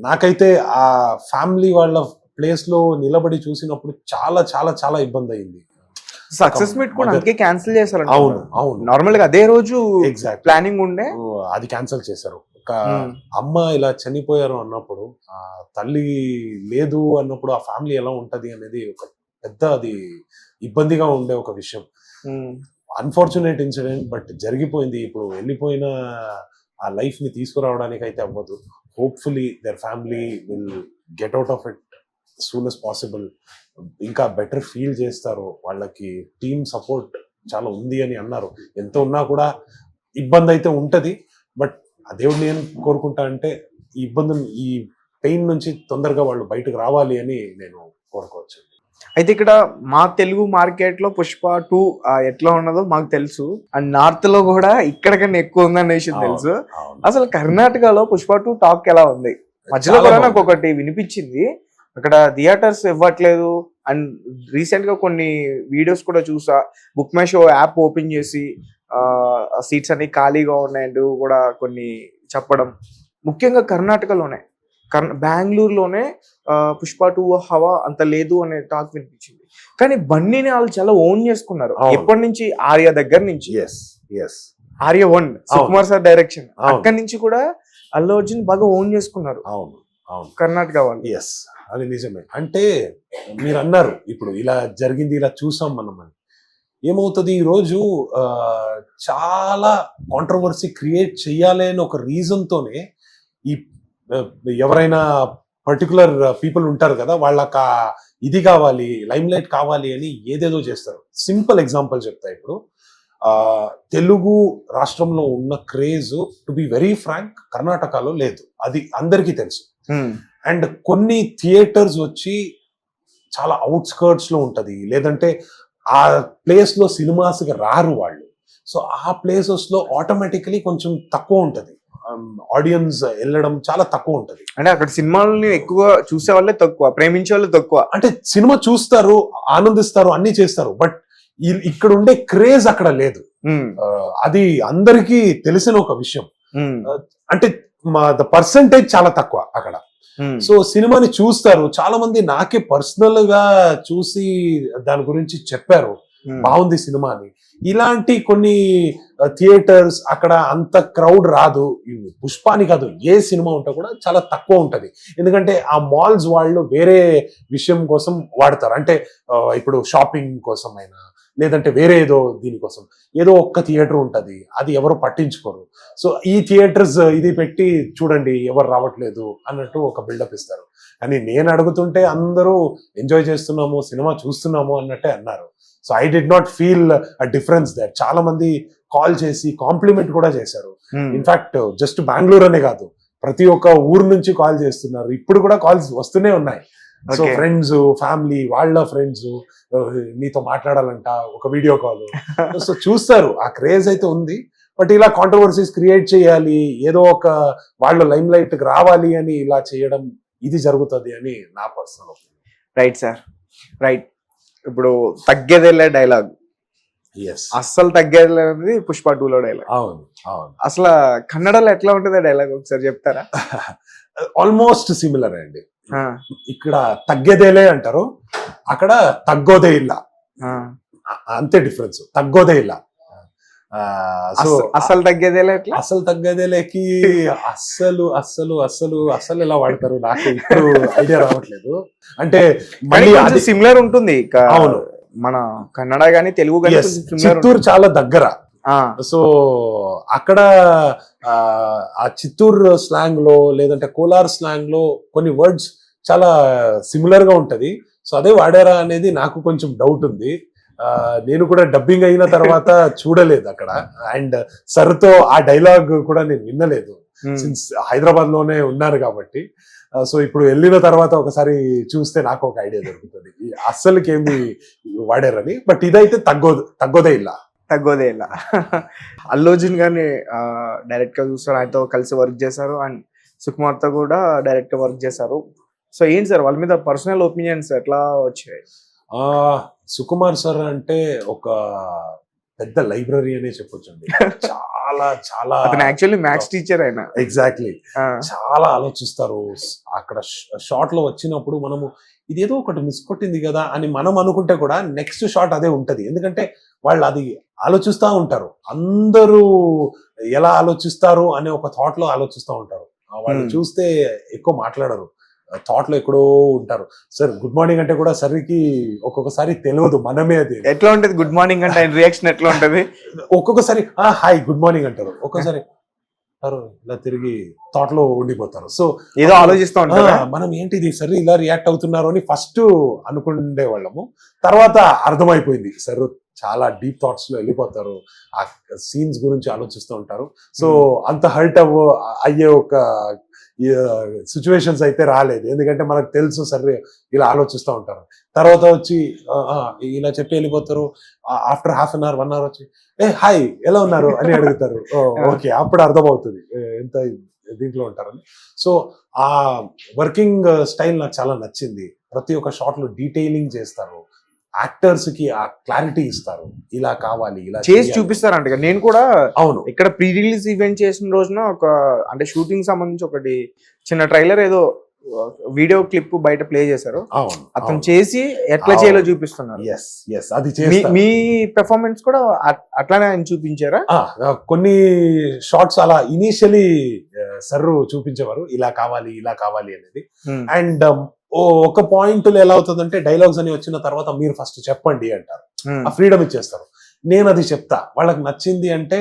నాకైతే ఆ ఫ్యామిలీ వాళ్ళ ప్లేస్ లో నిలబడి చూసినప్పుడు చాలా చాలా చాలా ఇబ్బంది అయింది. సక్సెస్ మీట్ కూడా అందుకే క్యాన్సిల్ చేశారు. అవును అవును, నార్మల్ గా అదే రోజు ఎగ్జాక్ట్ ప్లానింగ్ ఉండే, అది క్యాన్సిల్ చేశారు. ఒక అమ్మ ఇలా చనిపోయారు అన్నప్పుడు, ఆ తల్లి లేదు అన్నప్పుడు ఆ ఫ్యామిలీ ఎలా ఉంటది అనేది ఒక పెద్ద అది ఇబ్బందిగా ఉండే ఒక విషయం. అన్ఫార్చునేట్ ఇన్సిడెంట్, బట్ జరిగిపోయింది. ఇప్పుడు వెళ్ళిపోయిన ఆ లైఫ్ ని తీసుకురావడానికి అయితే అవ్వదు. Hopefully their family will get out of it soon as possible. ఇంకా బెటర్ ఫీల్ చేస్తారు. వాళ్ళకి టీమ్ సపోర్ట్ చాలా ఉంది అని అన్నారు. ఎంత ఉన్నా కూడా ఇబ్బంది అయితే ఉంటది. బట్ ఆ దేవుడిని ఏం కోరుకుంటా అంటే ఈ ఇబ్బంది, ఈ పెయిన్ నుంచి తొందరగా వాళ్ళు బయటకు రావాలి అని నేను కోరుకోవచ్చు. అయితే ఇక్కడ మా తెలుగు మార్కెట్ లో పుష్ప 2 ఎట్లా ఉన్నదో మాకు తెలుసు, అండ్ నార్త్ లో కూడా ఇక్కడ కన్నా ఎక్కువ ఉందన్న విషయం తెలుసు. అసలు కర్ణాటకలో పుష్ప 2 టాక్ ఎలా ఉంది? మధ్యలో కూడా నాకు ఒకటి వినిపించింది, అక్కడ థియేటర్స్ ఇవ్వట్లేదు. అండ్ రీసెంట్ గా కొన్ని వీడియోస్ కూడా చూసా, book my show app open చేసి సీట్స్ అన్ని ఖాళీగా ఉన్నాయంటూ కూడా కొన్ని చెప్పడం. ముఖ్యంగా కర్ణాటకలోనే, బెంగళూరులోనే పుష్ప 2 హవా అంత లేదు అనే టాక్ వినిపించింది. కానీ బన్నీని వాళ్ళు చాలా ఓన్ చేసుకున్నారు. ఎప్పటి నుంచి? ఆర్య దగ్గర నుంచి, ఆర్య 1 సుకుమార్ సార్ డైరెక్షన్, అక్కడి నుంచి కూడా అల్లు అర్జున్ బాగా ఓన్ చేసుకున్నారు. అవును అవును, కర్ణాటక వాళ్ళు. అది నిజమే. అంటే మీరు అన్నారు ఇప్పుడు ఇలా జరిగింది, ఇలా చూసాం మనం అని. ఏమవుతుంది, ఈ రోజు చాలా కాంట్రవర్సీ క్రియేట్ చేయాలి అని ఒక రీజన్ తోనే ఈ ఎవరైనా పర్టికులర్ పీపుల్ ఉంటారు కదా, వాళ్ళకి ఇది కావాలి, లైమ్ లైట్ కావాలి అని ఏదేదో చేస్తారు. సింపుల్ ఎగ్జాంపుల్ చెప్తా. ఇప్పుడు తెలుగు రాష్ట్రంలో ఉన్న craze, to be very frank, కర్ణాటకలో లేదు. అది అందరికీ తెలుసు. అండ్ కొన్ని థియేటర్స్ వచ్చి చాలా అవుట్స్కర్ట్స్ లో ఉంటది, లేదంటే ఆ ప్లేస్ లో సినిమాస్ రారు వాళ్ళు. సో ఆ ప్లేసెస్ లో ఆటోమేటికలీ కొంచెం తక్కువ ఉంటది, ఆడియన్స్ వెళ్ళడం చాలా తక్కువ ఉంటది. అంటే అక్కడ సినిమాలని ఎక్కువ చూసే వాళ్ళే తక్కువ, ప్రేమించే వాళ్ళు తక్కువ. అంటే సినిమా చూస్తారు, ఆనందిస్తారు, అన్ని చేస్తారు, బట్ ఇక్కడ ఉండే క్రేజ్ అక్కడ లేదు. అది అందరికీ తెలిసిన ఒక విషయం. అంటే ద పర్సంటేజ్ చాలా తక్కువ అక్కడ. సో సినిమాని చూస్తారు చాలా మంది. నాకే పర్సనల్ గా చూసి దాని గురించి చెప్పారు, బాగుంది సినిమా అని. ఇలాంటి కొన్ని థియేటర్స్ అక్కడ అంత క్రౌడ్ రాదు. పుష్పాని కాదు, ఏ సినిమా ఉంటే కూడా చాలా తక్కువ ఉంటది. ఎందుకంటే ఆ మాల్స్ వాళ్ళు వేరే విషయం కోసం వాడతారు. అంటే ఇప్పుడు షాపింగ్ కోసం అయినా, లేదంటే వేరే ఏదో దీనికోసం ఏదో ఒక్క థియేటర్ ఉంటది, అది ఎవరు పట్టించుకోరు. సో ఈ థియేటర్స్ ఇది పెట్టి చూడండి ఎవరు రావట్లేదు అన్నట్టు ఒక బిల్డప్ ఇస్తారు. కానీ నేను అడుగుతుంటే అందరూ ఎంజాయ్ చేస్తున్నాము, సినిమా చూస్తున్నాము అన్నట్టే అన్నారు. So I did not feel a difference that. చాలా మంది కాల్ చేసి కాంప్లిమెంట్ కూడా చేశారు. ఇన్ఫాక్ట్ జస్ట్ బెంగళూరు అనే కాదు, ప్రతి ఒక్క ఊరు నుంచి కాల్ చేస్తున్నారు. ఇప్పుడు కూడా కాల్స్ వస్తూనే ఉన్నాయి. సో ఫ్రెండ్స్, ఫ్యామిలీ, వాళ్ళ ఫ్రెండ్స్ నీతో మాట్లాడాలంట, ఒక వీడియో కాల్. సో చూస్తారు, ఆ క్రేజ్ అయితే ఉంది. బట్ ఇలా కాంట్రవర్సీస్ క్రియేట్ చేయాలి, ఏదో ఒక వాళ్ళు లైమ్ లైట్ రావాలి అని ఇలా చేయడం, ఇది జరుగుతుంది అని నా personal opinion. Right sir, right. ఇప్పుడు తగ్గేదేలే డైలాగ్, అస్సలు తగ్గేది అనేది పుష్ప 2లో డైలాగ్. అవును అవును. అసలు కన్నడలో ఎట్లా ఉంటుంది డైలాగ్, ఒకసారి చెప్తారా? ఆల్మోస్ట్ సిమిలర్ అండి. ఇక్కడ తగ్గేదేలే అంటారు, అక్కడ తగ్గోదే ఇలా, అంతే డిఫరెన్స్. తగ్గోదే ఇలా. అసలు తగ్గేదేలే ఎట్లా? అసలు తగ్గేదేలేకి అస్సలు అస్సలు అస్సలు అస్సలు ఎలా వాడతారు నాకు ఇప్పుడు ఐడియా రావట్లేదు. అంటే మళ్ళీ అది సిమిలర్ ఉంటుంది. అవును, మన కన్నడ గానీ తెలుగు గానీ చిత్తూరు చాలా దగ్గర. సో అక్కడ ఆ చిత్తూరు స్లాంగ్ లో, లేదంటే కోలార్ స్లాంగ్ లో కొన్ని వర్డ్స్ చాలా సిమిలర్ గా ఉంటది. సో అదే వాడారా అనేది నాకు కొంచెం డౌట్ ఉంది. నేను కూడా డబ్బింగ్ అయిన తర్వాత చూడలేదు అక్కడ. అండ్ సర్తో ఆ డైలాగ్ కూడా నేను వినలేదు, సిన్స్ హైదరాబాద్ లోనే ఉన్నారు కాబట్టి. సో ఇప్పుడు వెళ్ళిన తర్వాత ఒకసారి చూస్తే నాకు ఒక ఐడియా దొరుకుతుంది అస్సలకి ఏమి వాడారని. బట్ ఇదైతే తగ్గోదే ఇలా. తగ్గోదే ఇలా. అల్లు అర్జున్ గారిని డైరెక్ట్ గా చూస్తారు, ఆయనతో కలిసి వర్క్ చేశారు. అండ్ సుకుమార్ తో కూడా డైరెక్ట్ గా వర్క్ చేశారు. సో ఏంటి సార్ వాళ్ళ మీద పర్సనల్ ఒపీనియన్స్ ఎట్లా వచ్చాయి? సుకుమార్ సార్ అంటే ఒక పెద్ద లైబ్రరీ అనే చెప్పొచ్చండి. చాలా చాలా యాక్చువల్లీ మ్యాథ్స్ టీచర్ అయినా. ఎగ్జాక్ట్లీ. చాలా ఆలోచిస్తారు. అక్కడ షార్ట్ లో వచ్చినప్పుడు మనము ఇదేదో ఒకటి మిస్ కొట్టింది కదా అని మనం అనుకుంటే కూడా నెక్స్ట్ షాట్ అదే ఉంటది. ఎందుకంటే వాళ్ళు అది ఆలోచిస్తూ ఉంటారు. అందరూ ఎలా ఆలోచిస్తారు అనే ఒక థాట్ లో ఆలోచిస్తూ ఉంటారు. వాళ్ళు చూస్తే ఎక్కువ మాట్లాడరు, థాట్ లో ఎక్కడో ఉంటారు. సార్ గుడ్ మార్నింగ్ అంటే కూడా సరికి ఒక్కొక్కసారి తెలియదు మనమే. అది ఎట్లా ఉంటది గుడ్ మార్నింగ్ అంటే రియాక్షన్ ఎట్లా ఉంటది? ఒక్కొక్కసారి హాయ్ గుడ్ మార్నింగ్ అంటారు, ఒక్కొక్కసారి ఇలా తిరిగి థాట్ లో ఉండిపోతారు. సో ఏదో ఆలోచిస్తూ ఉంటారు. మనం ఏంటిది సరే ఇలా రియాక్ట్ అవుతున్నారు అని ఫస్ట్ అనుకునే వాళ్ళము. తర్వాత అర్థమైపోయింది సార్ చాలా డీప్ థాట్స్ లో వెళ్ళిపోతారు, ఆ సీన్స్ గురించి ఆలోచిస్తూ ఉంటారు. సో అంత హర్ట్ అయ్యే ఒక సిచ్యువేషన్స్ అయితే రాలేదు. ఎందుకంటే మనకు తెలుసు సరే ఇలా ఆలోచిస్తూ ఉంటారు. తర్వాత వచ్చి ఇలా చెప్పి వెళ్ళిపోతారు. After half an hour 1 hour వచ్చి హాయ్ ఎలా ఉన్నారు అని అడుగుతారు. ఓకే, అప్పుడు అర్థమవుతుంది ఎంత దీంట్లో ఉంటారని. సో ఆ వర్కింగ్ స్టైల్ నాకు చాలా నచ్చింది. ప్రతి ఒక్క షాట్ లో డీటెయిలింగ్ చేస్తారు, యాక్టర్స్ కి ఆ క్లారిటీ ఇస్తారు, ఇలా కావాలి ఇలా చేసి చూపిస్తారంట. నేను కూడా అవును ఇక్కడ ప్రీ రిలీజ్ ఈవెంట్ చేసిన రోజున ఒక అంటే షూటింగ్ సంబంధించి ఒకటి చిన్న ట్రైలర్ ఏదో వీడియో క్లిప్ బయట ప్లే చేశారు. అవును, అతను చేసి ఎట్లా చేయాలో చూపిస్తున్నారు. అది మీ పెర్ఫార్మెన్స్ కూడా అట్లానే ఆయన చూపించారా? కొన్ని షార్ట్స్ అలా ఇనీషియలీ సర్రు చూపించేవారు, ఇలా కావాలి ఇలా కావాలి అనేది. అండ్ ఒక పాయింట్ లో ఎలా అవుతుందంటే డైలాగ్స్ అని వచ్చిన తర్వాత మీరు ఫస్ట్ చెప్పండి అంటారు, ఆ ఫ్రీడమ్ ఇచ్చేస్తారు. నేను అది చెప్తా, వాళ్ళకి నచ్చింది అంటే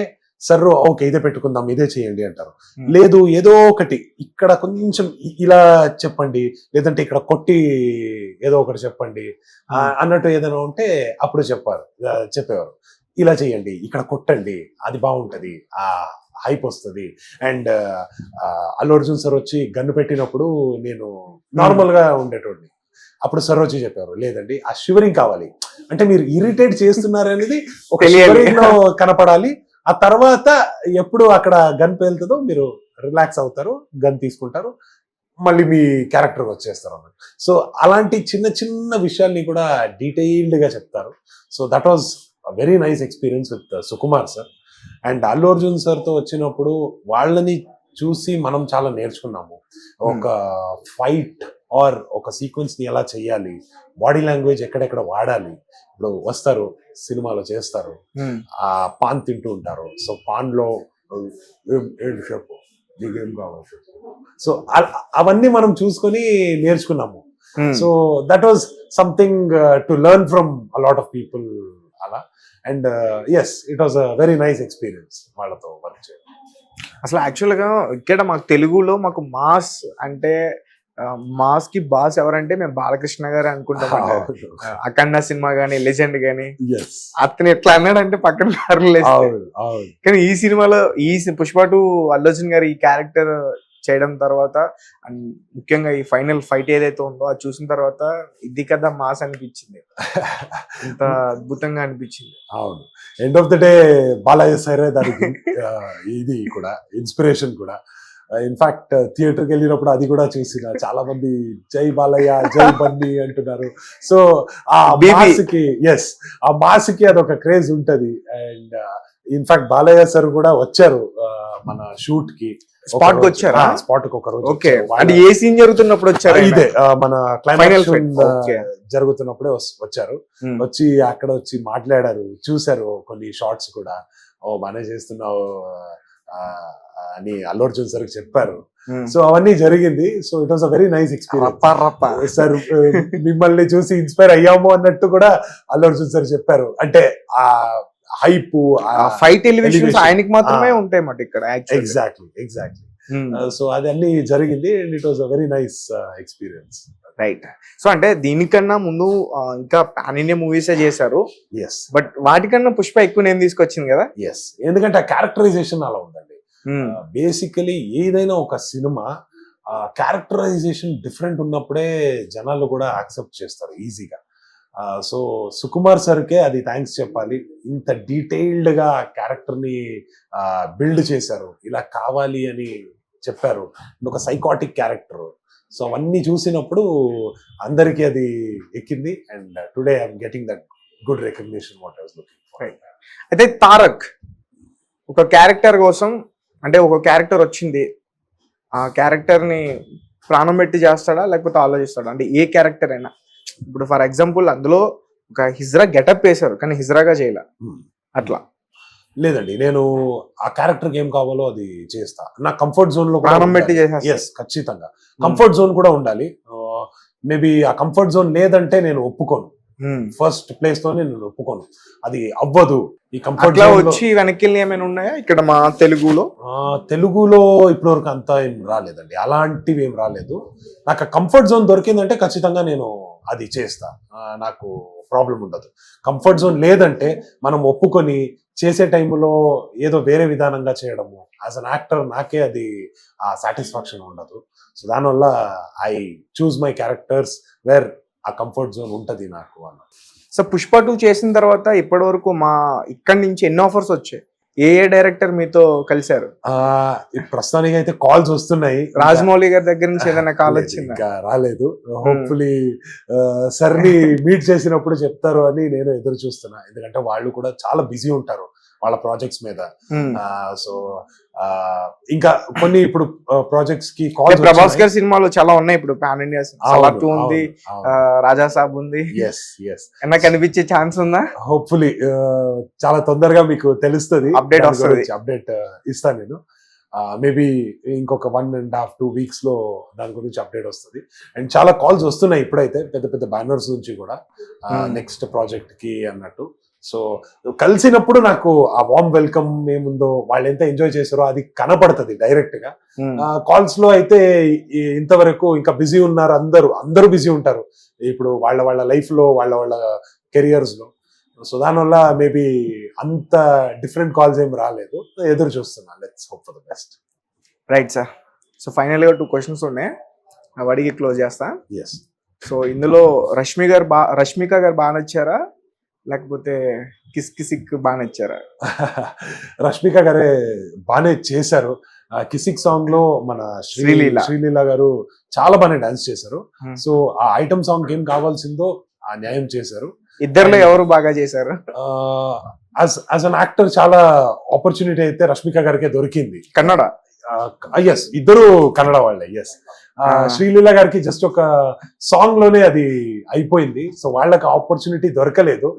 సార్ ఓకే ఇదే పెట్టుకుందాం ఇదే చేయండి అంటారు. లేదు ఏదో ఒకటి ఇక్కడ కొంచెం ఇలా చెప్పండి, లేదంటే ఇక్కడ కొట్టి ఏదో ఒకటి చెప్పండి అన్నట్టు ఏదైనా ఉంటే అప్పుడు చెప్పేవారు ఇలా చేయండి, ఇక్కడ కొట్టండి, అది బాగుంటది, ఆ హైప్ వస్తుంది. అండ్ అల్లు అర్జున్ సార్ వచ్చి గన్ను పెట్టినప్పుడు నేను నార్మల్ గా ఉండేటోడిని. అప్పుడు సార్ వచ్చి చెప్పారు లేదండి ఆ షివరింగ్ కావాలి, అంటే మీరు ఇరిటేట్ చేస్తున్నారు అనేది ఒక షివరింగ్ లో కనపడాలి. ఆ తర్వాత ఎప్పుడు అక్కడ గన్ పేలుతుందో మీరు రిలాక్స్ అవుతారు, గన్ తీసుకుంటారు, మళ్ళీ మీ క్యారెక్టర్ వచ్చేస్తారు అన్నమాట. సో అలాంటి చిన్న చిన్న విషయాల్ని కూడా డీటెయిల్డ్ గా చెప్తారు. So that was very nice experience with Sukumar sir. And Allu Arjun sir తో వచ్చినప్పుడు వాళ్ళని చూసి మనం చాలా నేర్చుకున్నాము. ఒక ఫైట్ ఆర్ ఒక సీక్వెన్స్ ని ఎలా చేయాలి, బాడీ లాంగ్వేజ్ ఎక్కడెక్కడ వాడాలి. ఇప్పుడు వస్తారు సినిమాలో చేస్తారు, ఆ పాన్ తింటూ ఉంటారు. సో పాన్ లో ఏంటి షేప్ నీకేం కావాలి, సో అవన్నీ మనం చూసుకొని నేర్చుకున్నాము. So that was something to learn from a lot of people అలా. And yes it was a very nice experience వాళ్ళతో వర్క్ చేయడం. అసలు యాక్చువల్గా ఇక్కడ మాకు తెలుగులో మాకు మాస్ అంటే మాస్ కి బాస్ ఎవరంటే మేము బాలకృష్ణ గారు అనుకుంటాం. అఖండ సినిమా గానీ లెజెండ్ గానీ అతను ఎట్లా అన్నాడంటే పక్కన కానీ ఈ సినిమాలో ఈ పుష్ప 2 అల్లు అర్జున్ గారు ఈ క్యారెక్టర్ చేయడం తర్వాత అండ్ ముఖ్యంగా ఈ ఫైనల్ ఫైట్ ఏదైతే ఉందో అది చూసిన తర్వాత ఇది కదా మాస్ అనిపించింది, ఇంత అద్భుతంగా అనిపించింది. అవును, end of the day Balayya సరే దానికి ఇది కూడా ఇన్స్పిరేషన్ కూడా. ఇన్ఫాక్ట్ థియేటర్కి వెళ్ళినప్పుడు అది కూడా చూసిన చాలా మంది జై బాలయ్య జై బన్నీ అంటున్నారు. సో ఆ మాస్కి ఆ మాస్కి అదొక క్రేజ్ ఉంటది. అండ్ ఇన్ఫాక్ట్ బాలయ్య సార్ కూడా వచ్చారు మన షూట్ కి, స్పాట్ కి వచ్చారా? స్పాట్ కి ఒక రోజు. ఓకే, అంటే ఏ సీన్ జరుగుతున్నప్పుడు వచ్చారు? ఇదే మన క్లైమాక్స్ జరుగుతున్నప్పుడే వచ్చారు. వచ్చి అక్కడ వచ్చి మాట్లాడారు, చూసారు కొన్ని షార్ట్స్ కూడా. ఓ బానే చేస్తున్నావు అని అల్లు అర్జున్ సార్ చెప్పారు. సో అవన్నీ జరిగింది. So it was a very nice experience sir. మిమ్మల్ని చూసి ఇన్స్పైర్ అయ్యాము అన్నట్టు కూడా అల్లు అర్జున్ సార్ చెప్పారు. అంటే ఆ హైప్ ఫైట్ ఎలివేషన్స్ ఆయనకి మాత్రమే ఉంటాయి మాట ఇక్కడ. ఎగ్జాక్ట్లీ. సో అది అన్ని జరిగింది and it was a very nice experience. Right. So అంటే దీనికన్నా ముందు ఇంకా పాన్ ఇండియా మూవీసే చేశారు. బట్ వాటికన్నా పుష్ప ఎక్కువ నేను తీసుకొచ్చింది కదా. ఎందుకంటే ఆ క్యారెక్టరైజేషన్ అలా ఉందండి. బేసికలీ ఏదైనా ఒక సినిమా క్యారెక్టరైజేషన్ డిఫరెంట్ ఉన్నప్పుడే జనాలు కూడా యాక్సెప్ట్ చేస్తారు ఈజీగా. సో సుకుమార్ సార్కే అది థ్యాంక్స్ చెప్పాలి. ఇంత డీటెయిల్డ్ గా క్యారెక్టర్ ని బిల్డ్ చేశారు, ఇలా కావాలి అని చెప్పారు. ఒక సైకాటిక్ క్యారెక్టర్. సో అవన్నీ చూసినప్పుడు అందరికీ అది ఎక్కింది. And today I'm getting that good recognition what I was looking for. అయితే తారక్ ఒక క్యారెక్టర్ కోసం, అంటే ఒక క్యారెక్టర్ వచ్చింది, ఆ క్యారెక్టర్ ని ప్రాణం పెట్టి చేస్తాడా లేకపోతే ఆలోచిస్తాడా? అంటే ఏ క్యారెక్టర్ అయినా. ఇప్పుడు ఫర్ ఎగ్జాంపుల్ అందులో ఒక హిజ్రా గెటప్ వేశారు కానీ హిజ్రాగా చేయలే, అట్లా లేదండి. నేను ఆ క్యారెక్టర్ ఏం కావాలో అది చేస్తా. నా కంఫర్ట్ జోన్ లో ప్రాణం పెట్టి చేసేస్తా. ఖచ్చితంగా కంఫర్ట్ జోన్ కూడా ఉండాలి. మేబీ ఆ కంఫర్ట్ జోన్ లేదంటే నేను ఒప్పుకోను. ఫస్ట్ ప్లేస్ తోనే నేను ఒప్పుకోను, అది అవ్వదు. ఈ కంఫర్ట్ వచ్చి వెనక్కి ఏమైనా ఉన్నాయా ఇక్కడ మా తెలుగులో? తెలుగులో ఇప్పటి వరకు అంతా ఏం రాలేదండి, అలాంటివి ఏం రాలేదు. నాకు కంఫర్ట్ జోన్ దొరికిందంటే ఖచ్చితంగా నేను అది చేస్తా, నాకు ప్రాబ్లం ఉండదు. కంఫర్ట్ జోన్ లేదంటే మనం ఒప్పుకొని చేసే టైంలో ఏదో వేరే విధానంగా చేయడము యాజ్ అన్ యాక్టర్ నాకే అది ఆ సాటిస్ఫాక్షన్ ఉండదు. సో దానివల్ల I choose my characters where a comfort zone ఉంటది నాకు అన్న. సో పుష్ప 2 చేసిన తర్వాత ఇప్పటి వరకు మా ఇక్కడి నుంచి ఎన్ని ఆఫర్స్ వచ్చాయి? ఏ డైరెక్టర్ మీతో కలిశారు? ప్రస్తుతానికి అయితే కాల్స్ వస్తున్నాయి. రాజమౌళి గారి దగ్గర నుంచి ఏదైనా కాల్ వచ్చిందా? ఇంకా రాలేదు. హోప్ఫుల్లీ సర్ని మీట్ చేసినప్పుడు చెప్తారు అని నేను ఎదురు చూస్తున్నా. ఎందుకంటే వాళ్ళు కూడా చాలా బిజీ ఉంటారు వాళ్ళ ప్రాజెక్ట్స్ మీద. సో ఇంకా కొన్ని ఇప్పుడు ప్రాజెక్ట్స్ కి కాల్. ప్రభాస్ గారి సినిమాలు చాలా ఉన్నాయి ఇప్పుడు పాన్ ఇండియా. సలార్ 2 ఉంది, రాజా సాబ్ ఉంది. నాకు కనిపించే ఛాన్స్ ఉందా? హోప్ఫుల్లీ చాలా తొందరగా మీకు తెలుస్తుంది, అప్డేట్ ఇస్తాను నేను. మేబీ ఇంకొక 1.5-2 weeks లో దాని గురించి అప్డేట్ వస్తుంది. అండ్ చాలా కాల్స్ వస్తున్నాయి ఇప్పుడైతే పెద్ద పెద్ద బ్యానర్స్ నుంచి కూడా నెక్స్ట్ ప్రాజెక్ట్ కి అన్నట్టు. సో కలిసినప్పుడు నాకు ఆ వామ్ వెల్కమ్ ఏముందో వాళ్ళు ఎంత ఎంజాయ్ చేశారో అది కనపడుతుంది డైరెక్ట్ గా. కాల్స్ లో అయితే ఇంతవరకు ఇంకా బిజీ ఉన్నారు, అందరూ బిజీ ఉంటారు ఇప్పుడు వాళ్ళ లైఫ్ లో, వాళ్ళ కెరియర్స్ లో. సో దానివల్ల మేబీ అంత డిఫరెంట్ కాల్స్ ఏం రాలేదు, ఎదురు చూస్తున్నా. Let's hope for the best. Right sir. So final గా 2 questions ఉన్నాయి, అవి అడిగి క్లోజ్ చేస్తా. ఎస్. సో ఇందులో రష్మిక గారు బాగా నచ్చారా, లేకపోతే కిసిక్ బాగా నచ్చారా? రష్మిక గారే బాగానే చేశారు. కిసిక్ సాంగ్ లో మన శ్రీలీల గారు చాలా బాగానే డాన్స్ చేశారు. సో ఆ ఐటమ్ సాంగ్ ఏం కావాల్సిందో ఆ న్యాయం చేశారు. ఇద్దరులో ఎవరు బాగా చేశారు? యాజ్ అన్ యాక్టర్ చాలా ఆపర్చునిటీ అయితే రష్మిక గారికి దొరికింది. కన్నడ? ఎస్, ఇద్దరు కన్నడ వాళ్ళే. ఎస్. శ్రీలీల గారికి జస్ట్ ఒక సాంగ్ లోనే అది అయిపోయింది. సో వాళ్ళకి ఆపర్చునిటీ దొరకలేదు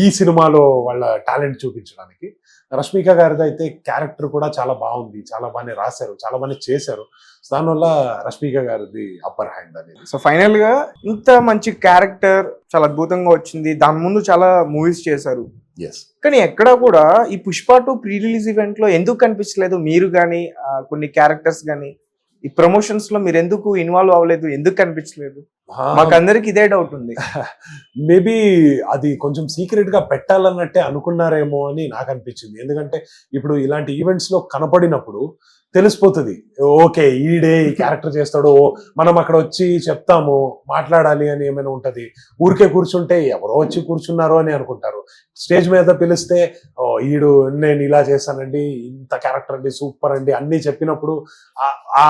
ఈ సినిమాలో వాళ్ళ టాలెంట్ చూపించడానికి. రష్మిక గారిది అయితే క్యారెక్టర్ కూడా చాలా బాగుంది, చాలా బాగానే రాశారు, చాలా బాగానే చేశారు. దానివల్ల రష్మిక గారిది అప్పర్ హ్యాండ్ అనేది. సో ఫైనల్ గా ఇంత మంచి క్యారెక్టర్ చాలా అద్భుతంగా వచ్చింది, దాని ముందు చాలా మూవీస్ చేశారు. ఎస్. కానీ ఎక్కడా కూడా ఈ పుష్ప 2 ప్రీ రిలీజ్ ఈవెంట్ లో ఎందుకు కనిపించలేదు? మీరు కానీ కొన్ని క్యారెక్టర్స్ కానీ ఈ ప్రమోషన్స్ లో మీరు ఎందుకు ఇన్వాల్వ్ అవ్వలేదు, ఎందుకు కనిపించలేదు? మాకు అందరికి ఇదే డౌట్ ఉంది. మేబీ అది కొంచెం సీక్రెట్ గా పెట్టాలన్నట్టే అనుకున్నారేమో అని నాకు అనిపించింది. ఎందుకంటే ఇప్పుడు ఇలాంటి ఈవెంట్స్ లో కనపడినప్పుడు తెలిసిపోతుంది, ఓకే ఈడే ఈ క్యారెక్టర్ చేస్తాడు, మనం అక్కడ వచ్చి చెప్తాము, మాట్లాడాలి అని ఏమైనా ఉంటది. ఊరికే కూర్చుంటే ఎవరో వచ్చి కూర్చున్నారు అని అనుకుంటారు. స్టేజ్ మీద పిలిస్తే ఈడు నేను ఇలా చేశానండి, ఇంత క్యారెక్టర్ అండి, సూపర్ అండి అన్ని చెప్పినప్పుడు ఆ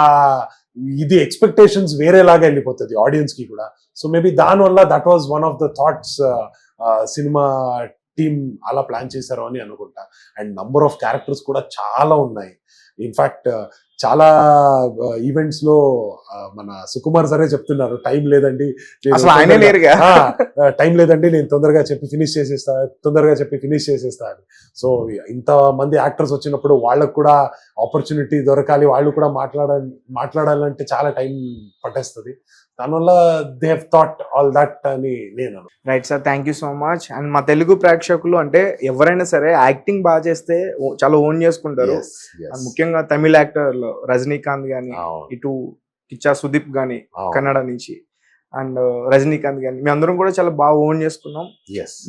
ఇది ఎక్స్పెక్టేషన్స్ వేరేలాగా వెళ్ళిపోతుంది ఆడియన్స్ కి కూడా. సో మేబీ దానివల్ల that was one of the thoughts cinema team అలా ప్లాన్ చేశారు అని అనుకుంటా. అండ్ నంబర్ ఆఫ్ క్యారెక్టర్స్ కూడా చాలా ఉన్నాయి. ఇన్ఫాక్ట్ చాలా ఈవెంట్స్ లో మన సుకుమార్ సరే చెప్తున్నారు, టైం లేదండి, టైం లేదండి, నేను తొందరగా చెప్పి ఫినిష్ చేసేస్తా అని. సో ఇంత మంది యాక్టర్స్ వచ్చినప్పుడు వాళ్ళకు కూడా ఆపర్చునిటీ దొరకాలి, వాళ్ళు కూడా మాట్లాడాలంటే చాలా టైం పట్టేస్తుంది. దానివల్ల they have thought all that అని నేను. Right sir, thank you so much. And మా తెలుగు ప్రేక్షకులు అంటే ఎవరైనా సరే యాక్టింగ్ బాగా చేస్తే చాలా ఓన్ చేసుకుంటారు. ముఖ్యంగా తమిళ యాక్టర్లు రజనీకాంత్ గానీ, ఇటు కిచ్చా సుదీప్ గానీ కన్నడ నుంచి, అండ్ రజనీకాంత్ గానీ, మేమందరం కూడా చాలా బాగా ఓన్ చేసుకున్నాం.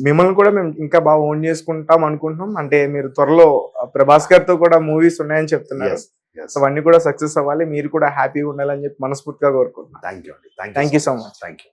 మిమ్మల్ని కూడా మేము ఇంకా బాగా ఓన్ చేసుకుంటాం అనుకుంటున్నాం. అంటే మీరు త్వరలో ప్రభాస్ గారితో కూడా మూవీస్ ఉన్నాయని చెప్తున్నారు. సో అవన్నీ కూడా సక్సెస్ అవ్వాలి, మీరు కూడా హ్యాపీగా ఉండాలని చెప్పి మనస్ఫూర్తిగా కోరుకుంటున్నాను. Thank you so much. Thank you.